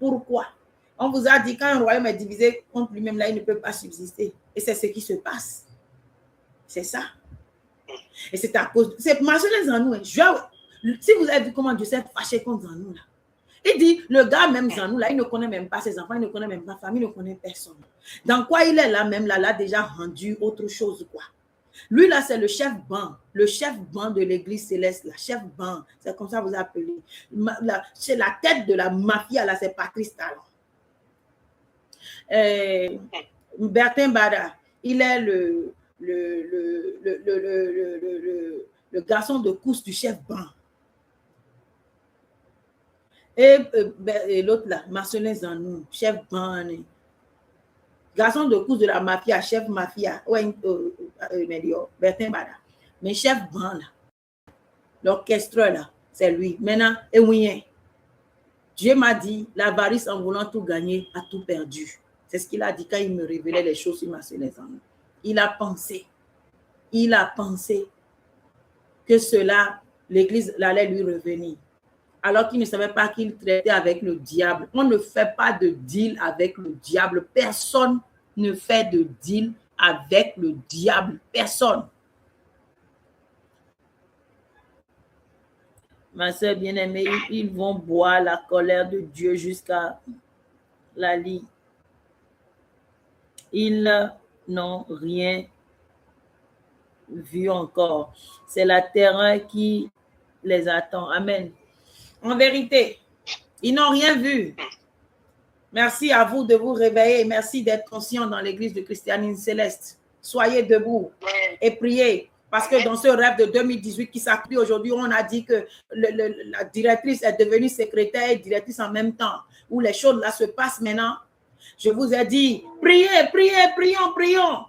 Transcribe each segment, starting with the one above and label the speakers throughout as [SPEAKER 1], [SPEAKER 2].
[SPEAKER 1] Pourquoi? On vous a dit quand un royaume est divisé contre lui-même, là, il ne peut pas subsister. Et c'est ce qui se passe. C'est ça. Et c'est à cause... C'est marchez en nous. Si vous avez vu comment Dieu s'est fâché contre Zanou, là. Il dit, le gars même Zanou, là, il ne connaît même pas ses enfants, il ne connaît même pas sa famille, il ne connaît personne. Dans quoi il est là même, là, a déjà rendu autre chose, quoi. Lui, là, c'est le chef banc de l'église céleste, la chef banc, c'est comme ça que vous appelez. C'est la tête de la mafia, là, c'est Patrice Talon. Bertin Bada, il est le garçon de course du chef banc. Et l'autre là, Marcelin Zanou, chef banc, garçon de course de la mafia, chef mafia, Bertin Bada. Mais chef banc là, l'orchestre là, c'est lui. Maintenant, et oui, Dieu m'a dit, l'avarice en voulant tout gagner a tout perdu. C'est ce qu'il a dit quand il me révélait les choses sur Marcelin Zanou. Il a pensé que cela, l'église allait lui revenir. Alors qu'il ne savait pas qu'il traitait avec le diable. On ne fait pas de deal avec le diable. Personne ne fait de deal avec le diable. Personne. Ma soeur bien-aimée, ils vont boire la colère de Dieu jusqu'à la lie. Ils n'ont rien vu encore. C'est la terreur qui les attend. Amen. En vérité, ils n'ont rien vu. Merci à vous de vous réveiller. Merci d'être conscient dans l'église de Christianisme Céleste. Soyez debout et priez. Parce que dans ce rêve de 2018 qui s'accomplit aujourd'hui, on a dit que la directrice est devenue secrétaire et directrice en même temps. Où les choses là se passent maintenant. Je vous ai dit, priez, prions.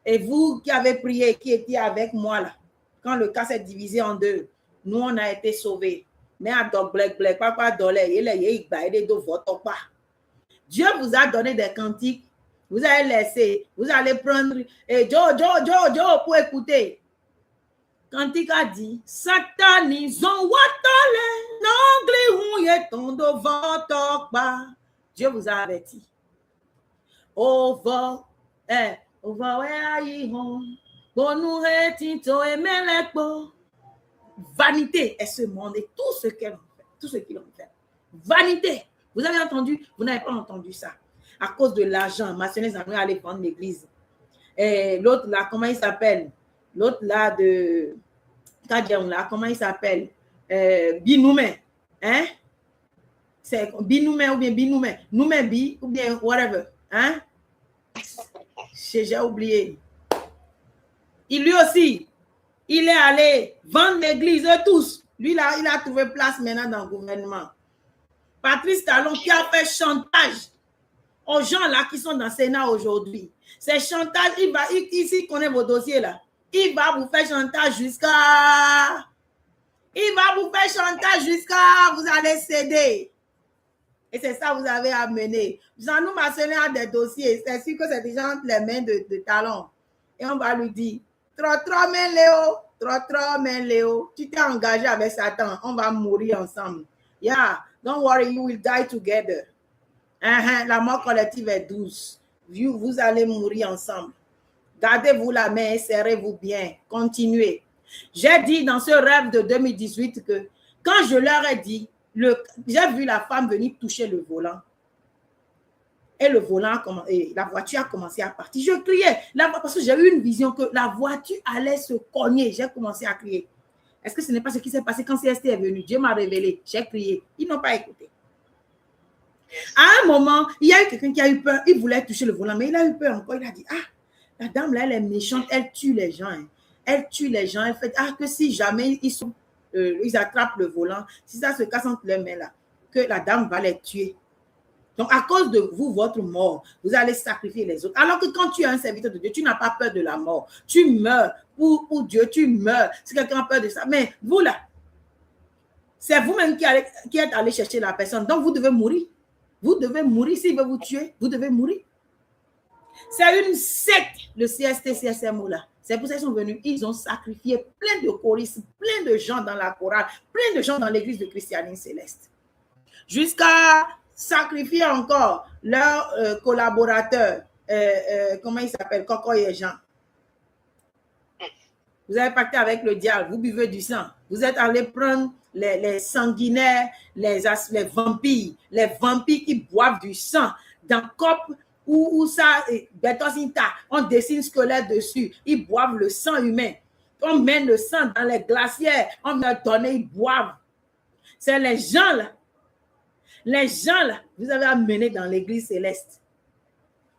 [SPEAKER 1] Et vous qui avez prié, qui étiez avec moi là, quand le cas s'est divisé en deux, nous on a été sauvés. Mais à papa Dieu vous a donné des cantiques, vous allez laisser, vous allez prendre et Joe pour écouter. Cantique a dit, satanisons watole, n'anglais ou yeton devant tokba. Dieu vous a averti. Over vanité est ce monde et tout ce qu'ils ont fait. Vanité. Vous avez entendu? Vous n'avez pas entendu ça. À cause de l'argent, Marcelin Zanou allait vendre l'église. Et l'autre là, comment il s'appelle? L'autre là de Kadian là, comment il s'appelle? Binoumé. Hein? C'est Binoumé ou bien Binoumé. Noumé Bi ou bien whatever. Hein? J'ai oublié. Lui aussi, il est allé vendre l'église, tous. Lui, là, il a trouvé place maintenant dans le gouvernement. Patrice Talon qui a fait chantage aux gens là qui sont dans le Sénat aujourd'hui. C'est chantage, il connaît vos dossiers là. Il va vous faire chantage jusqu'à vous allez céder. Et c'est ça que vous avez amené. Jean-nous Marcelin a des dossiers. C'est sûr que c'est déjà entre les mains de Talon. Et on va lui dire, trop, mais Léo, tu t'es engagé avec Satan. On va mourir ensemble. Yeah, don't worry, you will die together. La mort collective est douce. Vous allez mourir ensemble. Gardez-vous la main et serrez-vous bien. Continuez. J'ai dit dans ce rêve de 2018 que quand je leur ai dit, j'ai vu la femme venir toucher le volant. Et le volant, et la voiture a commencé à partir. Je criais, parce que j'ai eu une vision que la voiture allait se cogner. J'ai commencé à crier. Est-ce que ce n'est pas ce qui s'est passé quand CST est venu? Dieu m'a révélé. J'ai crié. Ils n'ont pas écouté. À un moment, il y a eu quelqu'un qui a eu peur. Il voulait toucher le volant, mais il a eu peur encore. Il a dit, la dame là, elle est méchante. Elle tue les gens. Hein. Elle tue les gens. Elle fait, que si jamais ils attrapent le volant, si ça se casse entre les mains là, que la dame va les tuer. Donc, à cause de vous, votre mort, vous allez sacrifier les autres. Alors que quand tu es un serviteur de Dieu, tu n'as pas peur de la mort. Tu meurs pour Dieu, tu meurs. Si quelqu'un a peur de ça. Mais vous là, c'est vous-même qui êtes allé chercher la personne. Donc, vous devez mourir. Vous devez mourir. S'il veut vous tuer, vous devez mourir. C'est une secte, le CST, CSMO là. C'est pour ça qu'ils sont venus. Ils ont sacrifié plein de choristes, plein de gens dans la chorale, plein de gens dans l'église de Christianisme Céleste. Jusqu'à sacrifier encore leurs collaborateurs, comment ils s'appellent, Coco et Jean. Vous avez pacté avec le diable, vous buvez du sang. Vous êtes allé prendre les sanguinaires, les vampires qui boivent du sang dans cop où ça, on dessine squelette dessus. Ils boivent le sang humain. On met le sang dans les glacières, on leur donne, ils boivent. C'est les gens là, vous avez amené dans l'église céleste.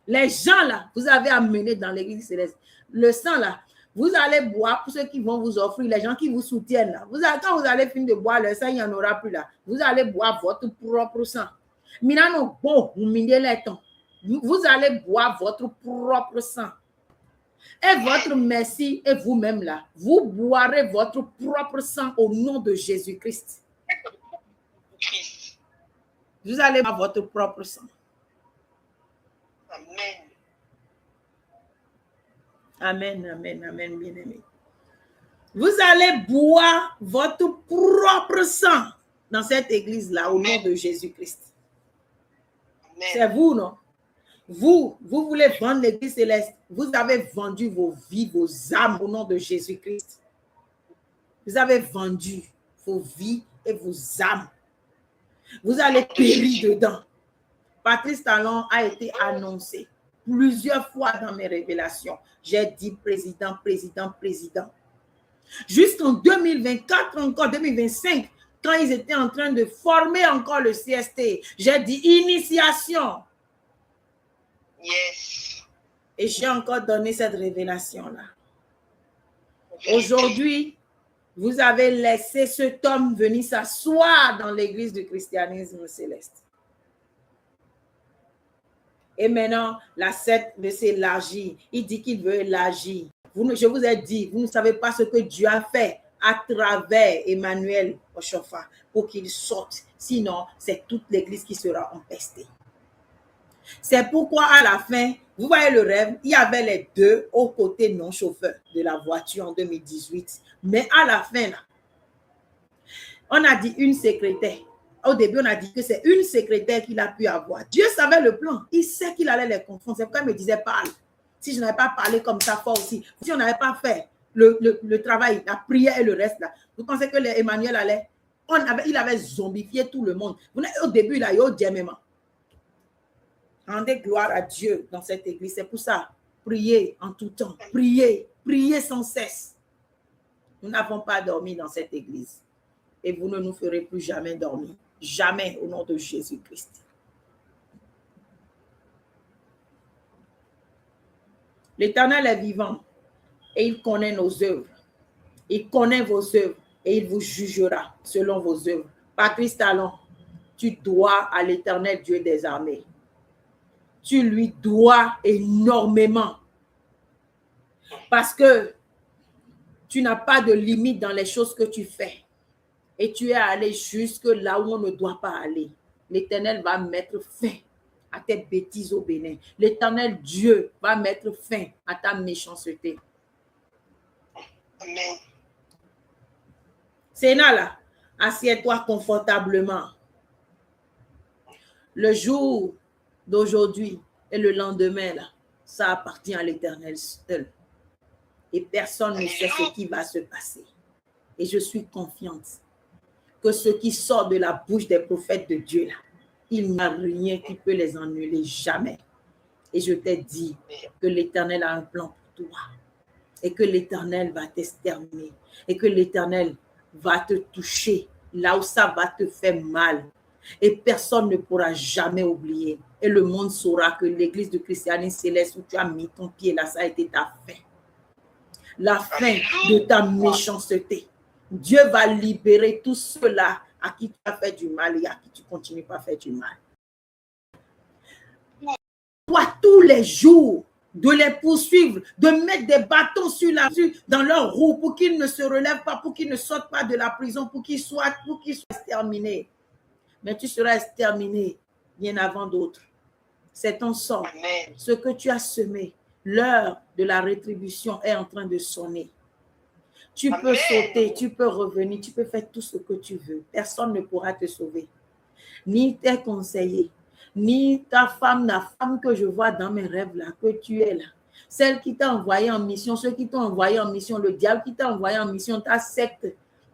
[SPEAKER 1] Les gens là, vous avez amené dans l'église céleste. Le sang là, vous allez boire pour ceux qui vont vous offrir, les gens qui vous soutiennent là. Quand vous allez finir de boire le sang, il n'y en aura plus là. Vous allez boire votre propre sang. Vous allez boire votre propre sang. Et votre merci est vous-même là. Vous boirez votre propre sang au nom de Jésus-Christ. Vous allez boire votre propre sang.
[SPEAKER 2] Amen.
[SPEAKER 1] Amen, amen, amen, bien-aimé. Vous allez boire votre propre sang dans cette église-là au nom de Jésus-Christ. C'est vous, non? Vous voulez vendre l'église céleste. Vous avez vendu vos vies, vos âmes au nom de Jésus-Christ. Vous avez vendu vos vies et vos âmes. Vous allez périr dedans. Patrice Talon a été annoncé plusieurs fois dans mes révélations. J'ai dit président. Jusqu'en 2024, encore 2025, quand ils étaient en train de former encore le CST, j'ai dit initiation.
[SPEAKER 2] Yes.
[SPEAKER 1] Et j'ai encore donné cette révélation-là. Aujourd'hui, vous avez laissé cet homme venir s'asseoir dans l'église du christianisme céleste. Et maintenant, la secte veut s'élargir. Il dit qu'il veut élargir. Je vous ai dit, vous ne savez pas ce que Dieu a fait à travers Emmanuel Oshofa pour qu'il sorte. Sinon, c'est toute l'église qui sera empestée. C'est pourquoi à la fin, vous voyez le rêve, il y avait les deux au côté non-chauffeur de la voiture en 2018. Mais à la fin, là, on a dit une secrétaire. Au début, on a dit que c'est une secrétaire qu'il a pu avoir. Dieu savait le plan. Il sait qu'il allait les confondre. C'est pourquoi il me disait parle. Si je n'avais pas parlé comme ça fort aussi, si on n'avait pas fait le travail, la prière et le reste là, vous pensez que Emmanuel allait, il avait zombifié tout le monde. Au début, il a eu au diamant. Rendez gloire à Dieu dans cette église. C'est pour ça, priez en tout temps. Priez sans cesse. Nous n'avons pas dormi dans cette église. Et vous ne nous ferez plus jamais dormir. Jamais au nom de Jésus-Christ. L'Éternel est vivant et il connaît nos œuvres. Il connaît vos œuvres et il vous jugera selon vos œuvres. Patrice Talon, tu dois à l'Éternel Dieu des armées. Tu lui dois énormément. Parce que tu n'as pas de limite dans les choses que tu fais. Et tu es allé jusque là où on ne doit pas aller. L'Éternel va mettre fin à tes bêtises au Bénin. L'Éternel Dieu va mettre fin à ta méchanceté.
[SPEAKER 2] Amen.
[SPEAKER 1] Sénat là, assieds-toi confortablement. Le jour d'aujourd'hui et le lendemain là, ça appartient à l'Éternel seul. Et personne ne sait ce qui va se passer. Et je suis confiante que ce qui sort de la bouche des prophètes de Dieu là, il n'y a rien qui peut les annuler, jamais. Et je t'ai dit que l'Éternel a un plan pour toi. Et que l'Éternel va t'exterminer. Et que l'Éternel va te toucher là où ça va te faire mal. Et personne ne pourra jamais oublier. Et le monde saura que l'église du christianisme céleste où tu as mis ton pied là, ça a été ta fin. La fin de ta méchanceté. Dieu va libérer tous ceux-là à qui tu as fait du mal et à qui tu continues pas à faire du mal. Toi, tous les jours, de les poursuivre, de mettre des bâtons dans leur roue pour qu'ils ne se relèvent pas, pour qu'ils ne sortent pas de la prison, pour qu'ils soient exterminés. Mais tu seras exterminé bien avant d'autres. C'est ton sort.
[SPEAKER 2] Amen.
[SPEAKER 1] Ce que tu as semé, l'heure de la rétribution est en train de sonner. Tu peux sauter, tu peux revenir, tu peux faire tout ce que tu veux. Personne ne pourra te sauver. ni tes conseillers, ni ta femme, la femme que je vois dans mes rêves là, que tu es là, celle qui t'a envoyé en mission, ceux qui t'ont envoyé en mission, le diable qui t'a envoyé en mission, ta secte,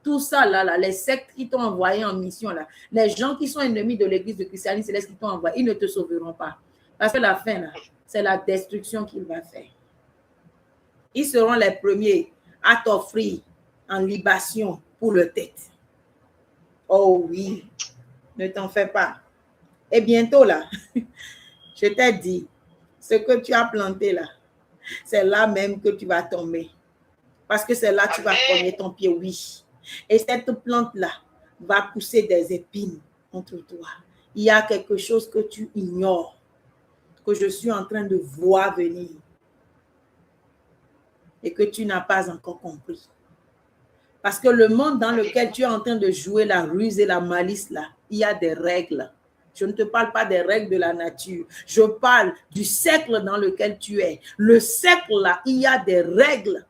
[SPEAKER 1] tout ça là, les sectes qui t'ont envoyé en mission là, les gens qui sont ennemis de l'église de christianisme céleste qui t'ont envoyé, ils ne te sauveront pas. Parce que la fin là, c'est la destruction qu'il va faire. Ils seront les premiers à t'offrir en libation pour leur tête. Oh oui, ne t'en fais pas. Et bientôt là, je t'ai dit, ce que tu as planté là, c'est là même que tu vas tomber. Parce que c'est là que tu vas cogner ton pied, oui. Et cette plante-là va pousser des épines contre toi. Il y a quelque chose que tu ignores, que je suis en train de voir venir et que tu n'as pas encore compris. Parce que le monde dans lequel tu es en train de jouer la ruse et la malice, là, il y a des règles. Je ne te parle pas des règles de la nature. Je parle du siècle dans lequel tu es. Le siècle, là, il y a des règles.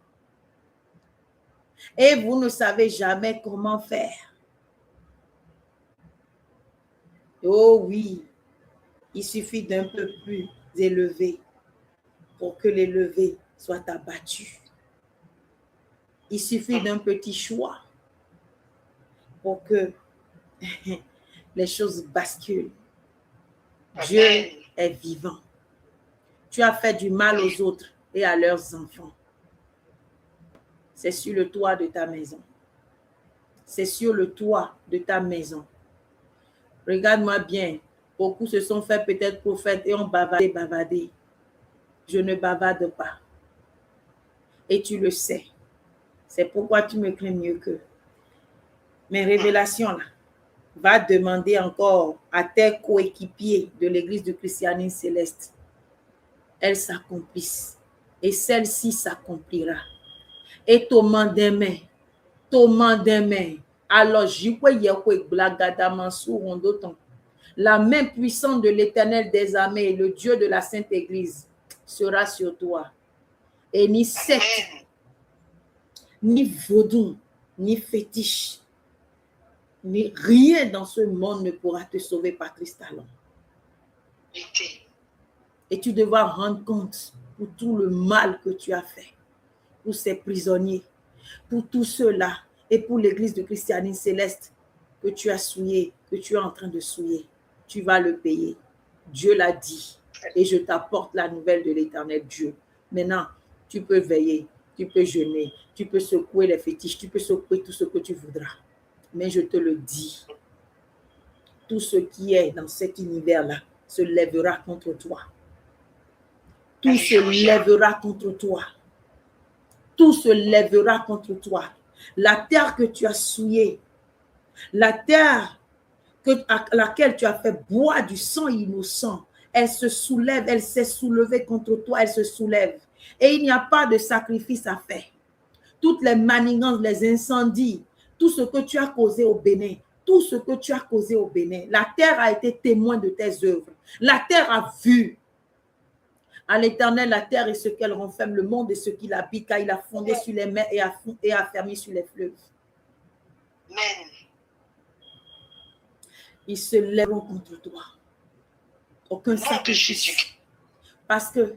[SPEAKER 1] Et vous ne savez jamais comment faire. Oh oui, il suffit d'un peu plus élevé pour que l'élevé soit abattu. Il suffit d'un petit choix pour que les choses basculent. Dieu est vivant. Tu as fait du mal aux autres et à leurs enfants. C'est sur le toit de ta maison. C'est sur le toit de ta maison. Regarde-moi bien. Beaucoup se sont fait peut-être prophètes et ont bavardé. Je ne bavarde pas. Et tu le sais. C'est pourquoi tu me crains mieux qu'eux. Mes révélations là, va demander encore à tes coéquipiers de l'église du christianisme céleste. Elles s'accomplissent. Et celle-ci s'accomplira. Et Thomas demain. Alors, la main puissante de l'Éternel des armées, le Dieu de la Sainte Église, sera sur toi. Et ni secte, ni vaudou, ni fétiche, ni rien dans ce monde ne pourra te sauver, Patrice Talon. Et tu devras rendre compte pour tout le mal que tu as fait, pour ces prisonniers, pour tous ceux-là, et pour l'église de christianisme céleste que tu as souillé, que tu es en train de souiller. Tu vas le payer. Dieu l'a dit. Et je t'apporte la nouvelle de l'Éternel Dieu. Maintenant, tu peux veiller, tu peux jeûner, tu peux secouer les fétiches, tu peux secouer tout ce que tu voudras. Mais je te le dis, tout ce qui est dans cet univers-là se lèvera contre toi. Tout se lèvera contre toi. Tout se lèvera contre toi. La terre que tu as souillée, la terre à laquelle tu as fait boire du sang innocent, elle se soulève, elle s'est soulevée contre toi, elle se soulève. Et il n'y a pas de sacrifice à faire. Toutes les manigances, les incendies, tout ce que tu as causé au Bénin, tout ce que tu as causé au Bénin, la terre a été témoin de tes œuvres. La terre a vu. À l'Éternel, la terre est ce qu'elle renferme, le monde et ce qu'il habite, car il a fondé sur les mers et a fermé sur les fleuves. Amen. Ils se lèveront contre toi. Aucun sacrifice. Parce que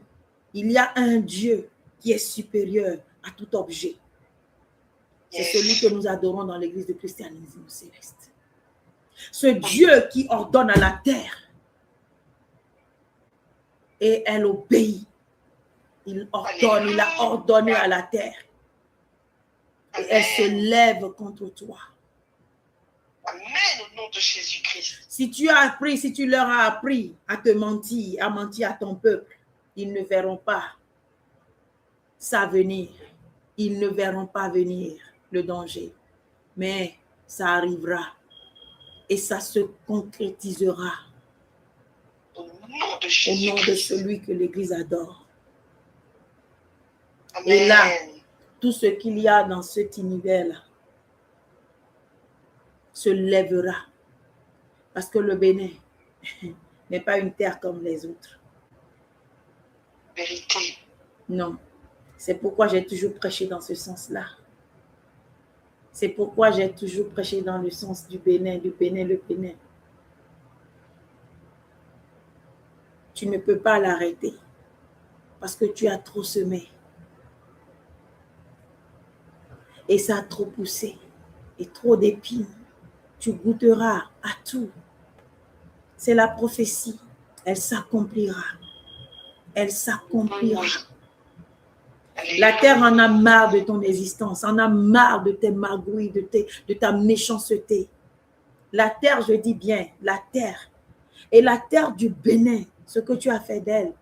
[SPEAKER 1] il y a un Dieu qui est supérieur à tout objet. C'est celui que nous adorons dans l'église de christianisme céleste. Ce Dieu qui ordonne à la terre et elle obéit. Il ordonne, il a ordonné à la terre. Et elle se lève contre toi.
[SPEAKER 2] Amen, au nom de Jésus-Christ.
[SPEAKER 1] Si tu leur as appris à te mentir, à mentir à ton peuple, ils ne verront pas ça venir. Ils ne verront pas venir le danger. Mais ça arrivera et ça se concrétisera
[SPEAKER 2] au nom de
[SPEAKER 1] celui que l'Église adore.
[SPEAKER 2] Amen.
[SPEAKER 1] Et là, tout ce qu'il y a dans cet univers-là se lèvera. Parce que le Bénin n'est pas une terre comme les autres.
[SPEAKER 2] Vérité.
[SPEAKER 1] Non. C'est pourquoi j'ai toujours prêché dans ce sens-là. C'est pourquoi j'ai toujours prêché dans le sens du Bénin, le Bénin. tu ne peux pas l'arrêter parce que tu as trop semé. Et ça a trop poussé et trop d'épines. Tu goûteras à tout. C'est la prophétie. Elle s'accomplira. Elle s'accomplira. La terre en a marre de ton existence, en a marre de tes magouilles, de ta méchanceté. La terre, je dis bien, la terre. Et la terre du Bénin, ce que tu as fait d'elle.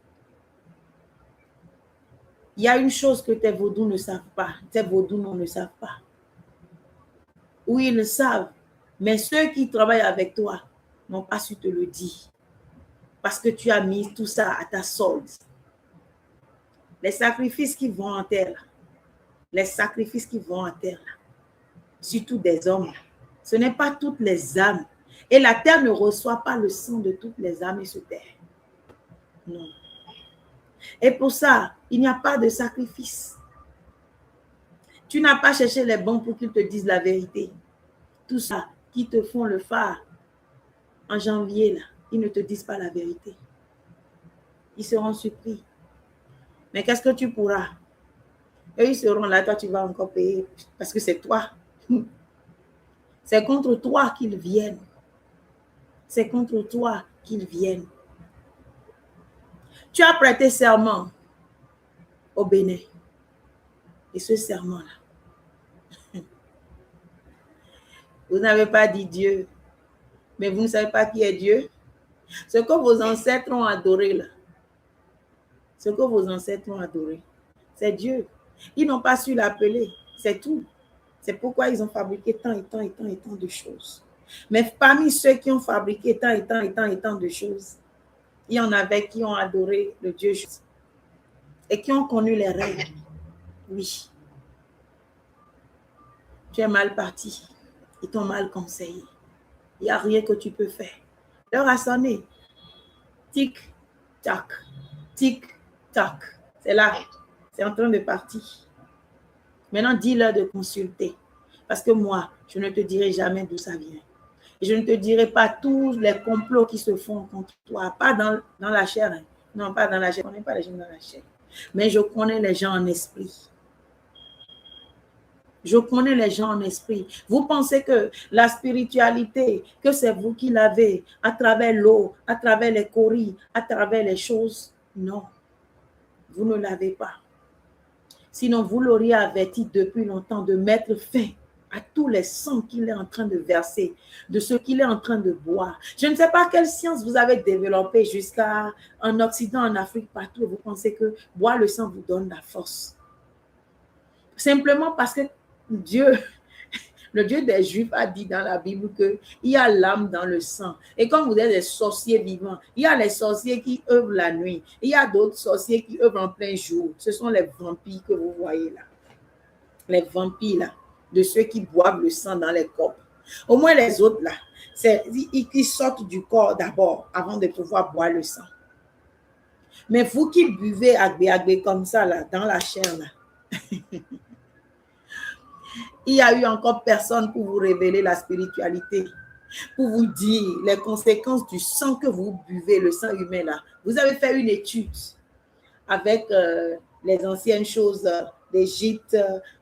[SPEAKER 1] Il y a une chose que tes vaudous ne savent pas. Tes vaudous ne savent pas. Oui, ils le savent. Mais ceux qui travaillent avec toi n'ont pas su te le dire. Parce que tu as mis tout ça à ta solde. Les sacrifices qui vont en terre, les sacrifices qui vont en terre, surtout des hommes, ce n'est pas toutes les âmes. Et la terre ne reçoit pas le sang de toutes les âmes et se terre. Non. Et pour ça, il n'y a pas de sacrifice. Tu n'as pas cherché les bons pour qu'ils te disent la vérité. Tout ça qui te font le phare en janvier, là, ils ne te disent pas la vérité. Ils seront surpris. Mais qu'est-ce que tu pourras? Eux, ils seront là, toi, tu vas encore payer parce que c'est toi. C'est contre toi qu'ils viennent. C'est contre toi qu'ils viennent. Tu as prêté serment au Bénin. Et ce serment-là, vous n'avez pas dit Dieu, mais vous ne savez pas qui est Dieu. Ce que vos ancêtres ont adoré là, ce que vos ancêtres ont adoré, c'est Dieu. Ils n'ont pas su l'appeler, c'est tout. C'est pourquoi ils ont fabriqué tant et tant et tant et tant de choses. Mais parmi ceux qui ont fabriqué tant et tant et tant et tant de choses, il y en avait qui ont adoré le Dieu juste et qui ont connu les règles. Oui. Tu es mal parti. Ils t'ont mal conseillé. Il n'y a rien que tu peux faire. L'heure a sonné. Tic, tac. Tic, tac. C'est là. C'est en train de partir. Maintenant, dis-leur de consulter. Parce que moi, je ne te dirai jamais d'où ça vient. Et je ne te dirai pas tous les complots qui se font contre toi. Pas dans la chair. Hein. Non, pas dans la chair. Je ne connais pas les gens dans la chair. Mais je connais les gens en esprit. Je connais les gens en esprit. Vous pensez que la spiritualité, que c'est vous qui l'avez à travers l'eau, à travers les coris, à travers les choses? Non, vous ne l'avez pas. Sinon, vous l'auriez averti depuis longtemps de mettre fin à tous les sangs qu'il est en train de verser, de ce qu'il est en train de boire. Je ne sais pas quelle science vous avez développée jusqu'à en Occident, en Afrique, partout. Vous pensez que boire le sang vous donne la force. Simplement parce que Dieu, le Dieu des Juifs a dit dans la Bible qu'il y a l'âme dans le sang. Et comme vous êtes des sorciers vivants, il y a les sorciers qui œuvrent la nuit. Il y a d'autres sorciers qui œuvrent en plein jour. Ce sont les vampires que vous voyez là. Les vampires là, de ceux qui boivent le sang dans les corps. Au moins les autres là, ils sortent du corps d'abord avant de pouvoir boire le sang. Mais vous qui buvez agbe comme ça là, dans la chair là, il n'y a eu encore personne pour vous révéler la spiritualité, pour vous dire les conséquences du sang que vous buvez, le sang humain là. Vous avez fait une étude avec les anciennes choses d'Égypte,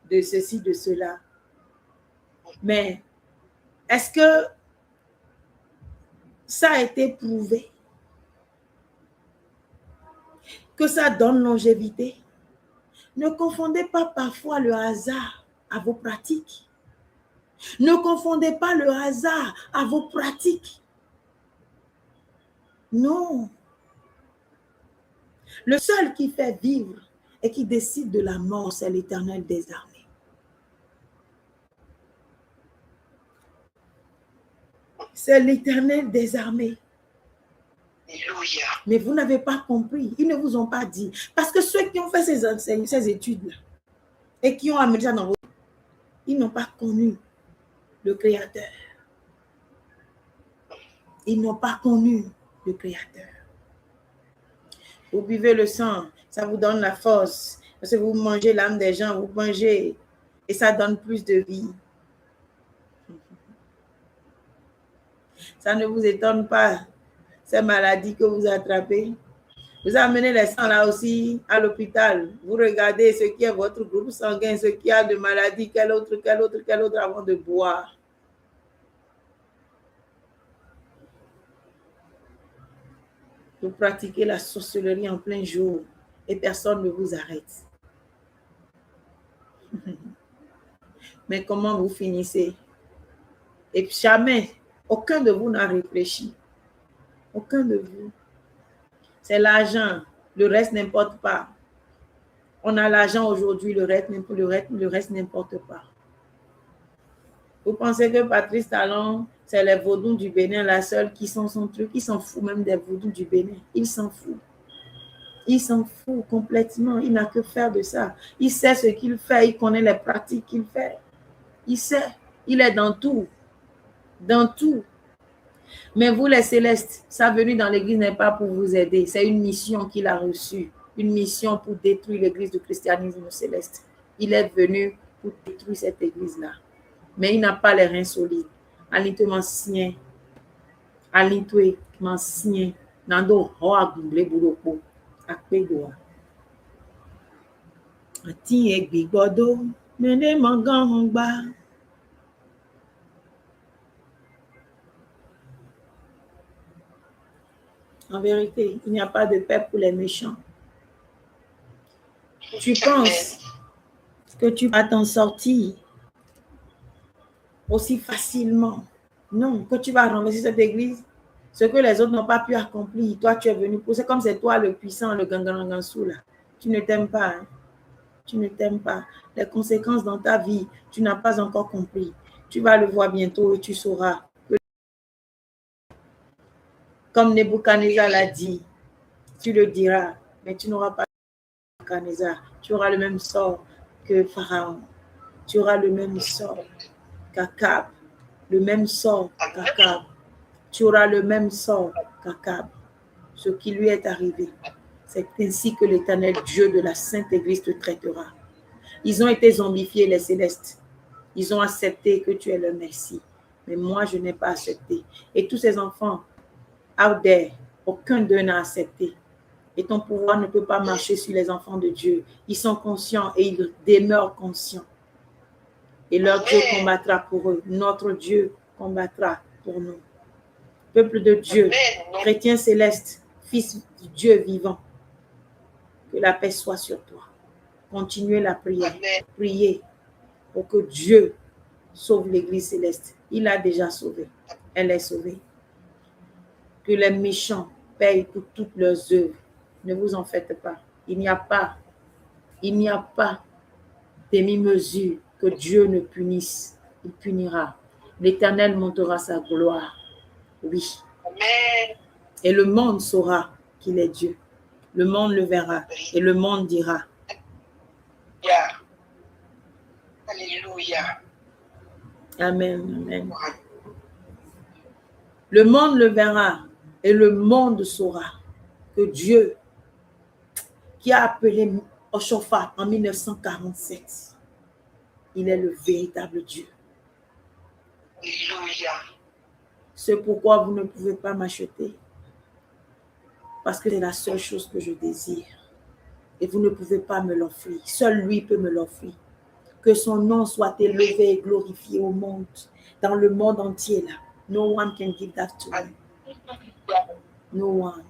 [SPEAKER 1] de ceci, de cela. Mais est-ce que ça a été prouvé que ça donne longévité? Ne confondez pas parfois le hasard à vos pratiques. Ne confondez pas le hasard à vos pratiques. Non. Le seul qui fait vivre et qui décide de la mort, c'est l'Éternel des armées. C'est l'Éternel des armées.
[SPEAKER 2] Alléluia.
[SPEAKER 1] Mais vous n'avez pas compris. Ils ne vous ont pas dit. Parce que ceux qui ont fait ces études-là et qui ont amené ça dans vos... Ils n'ont pas connu le Créateur. Ils n'ont pas connu le Créateur. Vous buvez le sang, ça vous donne la force. Parce que vous mangez l'âme des gens, vous mangez et ça donne plus de vie. Ça ne vous étonne pas, ces maladies que vous attrapez. Vous amenez les sangs là aussi à l'hôpital. Vous regardez ce qui est votre groupe sanguin, ce qui a de maladie, quel autre avant de boire. Vous pratiquez la sorcellerie en plein jour et personne ne vous arrête. Mais comment vous finissez? Et jamais, aucun de vous n'a réfléchi. Aucun de vous. C'est l'argent. Le reste n'importe pas. On a l'argent aujourd'hui, le reste n'importe pas. Vous pensez que Patrice Talon, c'est les vaudous du Bénin, la seule qui sont son truc, il s'en fout même des vaudous du Bénin. Il s'en fout. Il s'en fout complètement. Il n'a que faire de ça. Il sait ce qu'il fait, il connaît les pratiques qu'il fait. Il sait. Il est dans tout. Dans tout. Mais vous, les célestes, sa venue dans l'église n'est pas pour vous aider. C'est une mission qu'il a reçue. Une mission pour détruire l'église du christianisme céleste. Il est venu pour détruire cette église-là. Mais il n'a pas les reins solides. Alinto m'enseigne. Alinto m'enseigne. Nando hoa gumble buroko. Akpedoa. Ati egbigodo. Nene mangan hongba. En vérité, il n'y a pas de paix pour les méchants. Tu penses que tu vas t'en sortir aussi facilement? Non, que tu vas renverser cette église. Ce que les autres n'ont pas pu accomplir, toi tu es venu pour. C'est comme c'est toi le puissant, le gangangansou là. Tu ne t'aimes pas. Hein? Tu ne t'aimes pas. Les conséquences dans ta vie, tu n'as pas encore compris. Tu vas le voir bientôt et tu sauras. Comme Nebuchadnezzar l'a dit, tu le diras, mais tu n'auras pas Nebuchadnezzar. Tu auras le même sort que Pharaon. Tu auras le même sort qu'Akab. Le même sort qu'Akab. Tu auras le même sort qu'Akab. Ce qui lui est arrivé, c'est ainsi que l'Éternel Dieu de la Sainte Église te traitera. Ils ont été zombifiés, les célestes. Ils ont accepté que tu es le Messie. Mais moi, je n'ai pas accepté. Et tous ces enfants, out there, aucun d'eux n'a accepté. Et ton pouvoir ne peut pas marcher sur les enfants de Dieu. Ils sont conscients et ils demeurent conscients. Et leur Dieu combattra pour eux. Notre Dieu combattra pour nous. Peuple de Dieu, chrétien céleste, fils du Dieu vivant, que la paix soit sur toi. Continuez la prière. Priez pour que Dieu sauve l'église céleste. Il a déjà sauvé. Elle est sauvée. Que les méchants payent pour toutes leurs œuvres. Ne vous en faites pas. Il n'y a pas demi-mesure que Dieu ne punisse. Il punira. L'Éternel montera sa gloire. Oui. Et le monde saura qu'il est Dieu. Le monde le verra et le monde dira.
[SPEAKER 2] Alléluia.
[SPEAKER 1] Amen, amen. Le monde le verra et le monde saura que Dieu, qui a appelé Oshophat en 1947, il est le véritable Dieu.
[SPEAKER 2] Alléluia.
[SPEAKER 1] C'est pourquoi vous ne pouvez pas m'acheter. Parce que c'est la seule chose que je désire. Et vous ne pouvez pas me l'offrir. Seul lui peut me l'offrir. Que son nom soit élevé et glorifié au monde, dans le monde entier là. No one can give that to him. No one.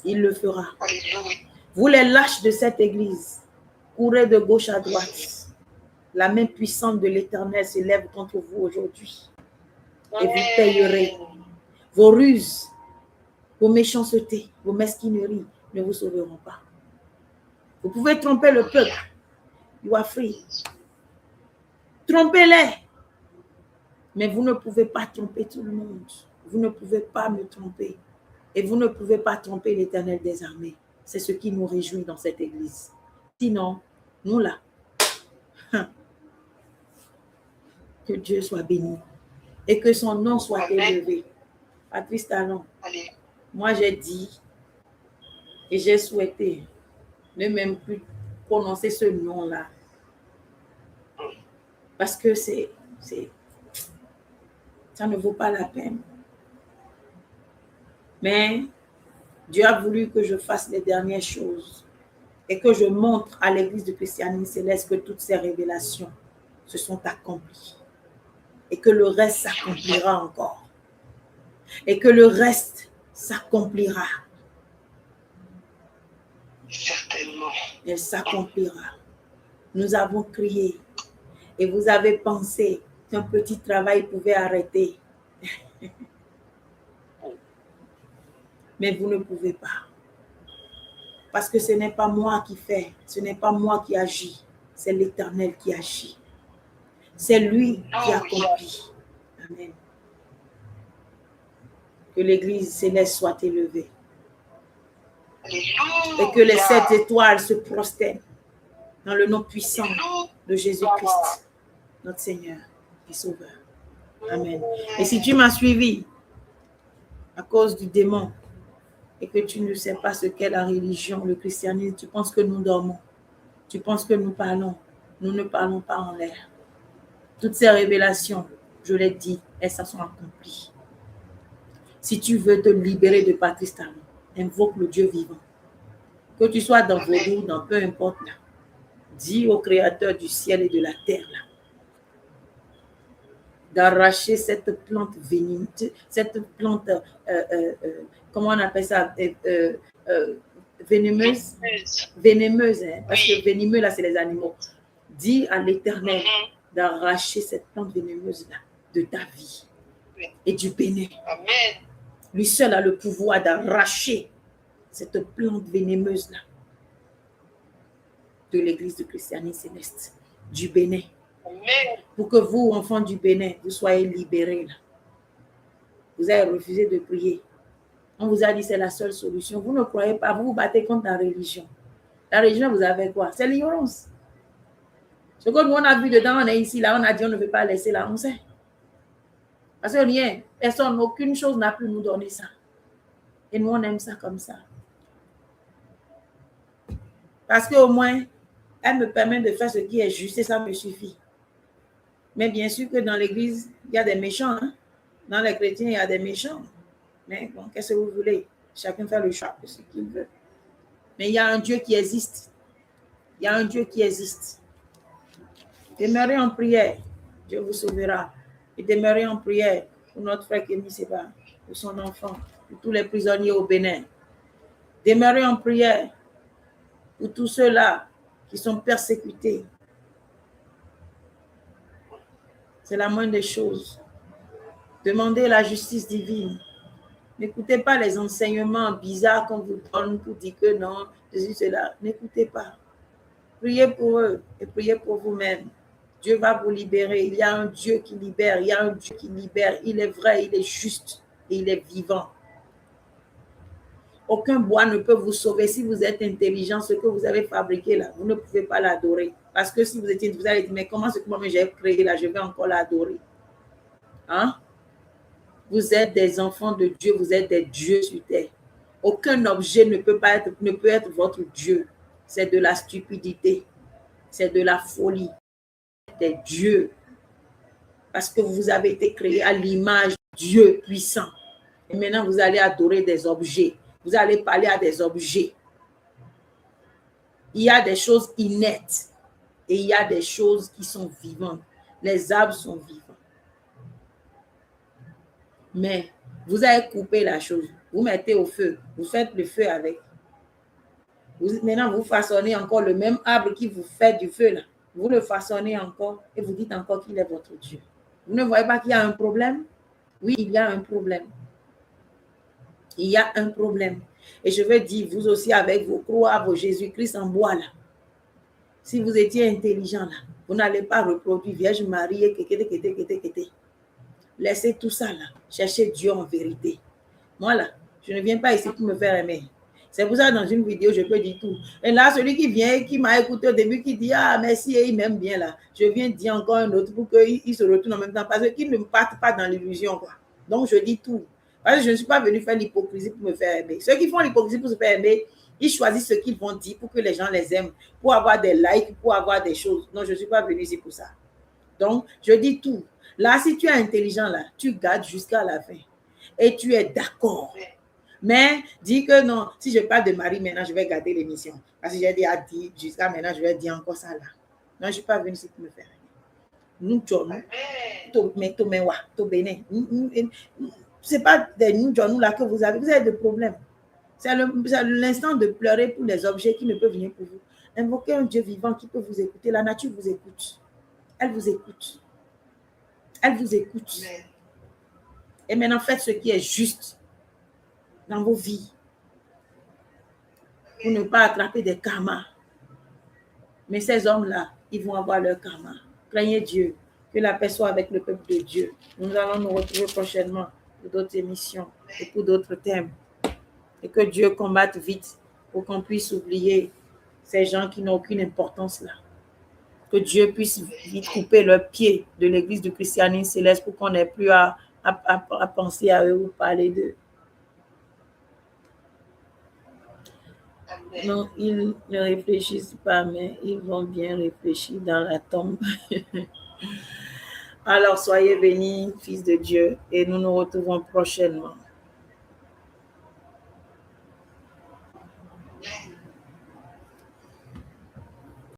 [SPEAKER 1] Il le fera.
[SPEAKER 2] Alléluia.
[SPEAKER 1] Vous les lâches de cette église, courez de gauche à droite. La main puissante de l'Éternel s'élève contre vous aujourd'hui. Et vous payerez. Vos ruses, vos méchancetés, vos mesquineries ne vous sauveront pas. Vous pouvez tromper le peuple. You are free. Trompez-les. Mais vous ne pouvez pas tromper tout le monde. Vous ne pouvez pas me tromper. Et vous ne pouvez pas tromper l'Éternel des armées. C'est ce qui nous réjouit dans cette église. Sinon, nous là. Que Dieu soit béni. Et que son nom soit élevé. Patrice Talon. Moi j'ai dit et j'ai souhaité ne même plus prononcer ce nom-là. Parce que ça ne vaut pas la peine. Mais Dieu a voulu que je fasse les dernières choses et que je montre à l'église de Christianité Céleste que toutes ces révélations se sont accomplies et que le reste s'accomplira encore et que le reste s'accomplira.
[SPEAKER 2] Certainement.
[SPEAKER 1] Elle s'accomplira. Nous avons crié et vous avez pensé qu'un petit travail pouvait arrêter. Mais vous ne pouvez pas. Parce que ce n'est pas moi qui fais, ce n'est pas moi qui agis, c'est l'Éternel qui agit. C'est lui qui accomplit. Amen. Que l'Église céleste soit élevée.
[SPEAKER 2] Alléluia.
[SPEAKER 1] Et que les 7 étoiles se prosternent dans le nom puissant de Jésus-Christ, notre Seigneur et Sauveur. Amen. Et si tu m'as suivi à cause du démon et que tu ne sais pas ce qu'est la religion, le christianisme, tu penses que nous dormons, tu penses que nous parlons, nous ne parlons pas en l'air. Toutes ces révélations, je l'ai dit, elles se sont accomplies. Si tu veux te libérer de Patrice Talon, invoque le Dieu vivant. Que tu sois dans Vaudou, dans peu importe là. Dis au Créateur du ciel et de la terre là, d'arracher cette plante vénineuse, cette plante, comment on appelle ça, vénémeuse, vénémeuse, hein, parce que vénémeux là c'est les animaux. Dis à l'Éternel d'arracher cette plante vénémeuse là de ta vie et du Bénin.
[SPEAKER 2] Amen.
[SPEAKER 1] Lui seul a le pouvoir d'arracher cette plante vénémeuse là de l'église de Christianité Céleste, du Bénin.
[SPEAKER 2] Amen.
[SPEAKER 1] Pour que vous, enfants du Bénin, vous soyez libérés là. Vous avez refusé de prier. On vous a dit c'est la seule solution. Vous ne croyez pas, vous vous battez contre la religion. La religion, vous avez quoi? C'est l'ignorance. Ce que nous on a vu dedans, on est ici, là, on a dit on ne veut pas laisser là, on sait. Parce que rien, personne, aucune chose n'a pu nous donner ça. Et nous, on aime ça comme ça. Parce qu'au moins, elle me permet de faire ce qui est juste et ça me suffit. Mais bien sûr que dans l'église, il y a des méchants. Hein? Dans les chrétiens, il y a des méchants. Mais bon, qu'est-ce que vous voulez? Chacun fait le choix de ce qu'il veut. Mais il y a un Dieu qui existe. Il y a un Dieu qui existe. Demeurez en prière. Dieu vous sauvera. Et demeurez en prière pour notre frère Kémy Seba, pour son enfant, pour tous les prisonniers au Bénin. Demeurez en prière pour tous ceux-là qui sont persécutés. C'est la moindre des choses. Demandez la justice divine. N'écoutez pas les enseignements bizarres qu'on vous donne pour dire que non, Jésus c'est là. N'écoutez pas. Priez pour eux et priez pour vous-même. Dieu va vous libérer. Il y a un Dieu qui libère. Il y a un Dieu qui libère. Il est vrai, il est juste et il est vivant. Aucun bois ne peut vous sauver. Si vous êtes intelligent, ce que vous avez fabriqué là, vous ne pouvez pas l'adorer. Parce que si vous étiez, vous allez dire, mais comment ce que moi j'ai créé là, je vais encore l'adorer. Hein? Vous êtes des enfants de Dieu, vous êtes des dieux sur terre. Aucun objet ne peut être votre Dieu. C'est de la stupidité. C'est de la folie. Des dieux. Parce que vous avez été créés à l'image de Dieu puissant. Et maintenant, vous allez adorer des objets. Vous allez parler à des objets. Il y a des choses inertes et il y a des choses qui sont vivantes. Les arbres sont vivants. Mais vous avez coupé la chose. Vous mettez au feu. Vous faites le feu avec. Maintenant, vous façonnez encore le même arbre qui vous fait du feu là. Vous le façonnez encore et vous dites encore qu'il est votre Dieu. Vous ne voyez pas qu'il y a un problème? Oui, il y a un problème. Il y a un problème. Et je veux dire, vous aussi avec vos croix, vos Jésus-Christ en bois là. Si vous étiez intelligent là, vous n'allez pas reproduire Vierge Marie et laissez tout ça là. Cherchez Dieu en vérité. Moi là, je ne viens pas ici pour me faire aimer. C'est pour ça, dans une vidéo, je peux dire tout. Et là, celui qui vient, qui m'a écouté au début, qui dit, ah, merci, et il m'aime bien là. Je viens dire encore un autre pour qu'il se retourne en même temps, parce qu'il ne me parte pas dans l'illusion, quoi. Donc, je dis tout. Parce que je ne suis pas venu faire l'hypocrisie pour me faire aimer. Ceux qui font l'hypocrisie pour se faire aimer, ils choisissent ce qu'ils vont dire pour que les gens les aiment, pour avoir des likes, pour avoir des choses. Non, je ne suis pas venu ici pour ça. Donc, je dis tout. Là, si tu es intelligent, là, tu gardes jusqu'à la fin. Et tu es d'accord Mais dis que non, si je parle de Marie maintenant, je vais garder l'émission. Parce que j'ai déjà dit, jusqu'à maintenant, je vais dire encore ça là. Non, je ne suis pas venue ici pour me faire rien. Nous, c'est pas des nous là que vous avez des problèmes. C'est l'instant de pleurer pour les objets qui ne peuvent venir pour vous. Invoquez un Dieu vivant qui peut vous écouter. La nature vous écoute. Elle vous écoute. Elle vous écoute. Et maintenant, faites ce qui est juste dans vos vies pour ne pas attraper des karmas. Mais ces hommes-là, ils vont avoir leur karma. Craignez Dieu. Que la paix soit avec le peuple de Dieu. Nous allons nous retrouver prochainement pour d'autres émissions et pour d'autres thèmes. Et que Dieu combatte vite pour qu'on puisse oublier ces gens qui n'ont aucune importance là. Que Dieu puisse vite couper leurs pieds de l'église du christianisme céleste pour qu'on n'ait plus à penser à eux ou parler d'eux. Non, ils ne réfléchissent pas, mais ils vont bien réfléchir dans la tombe. Alors, soyez bénis, fils de Dieu, et nous nous retrouvons prochainement.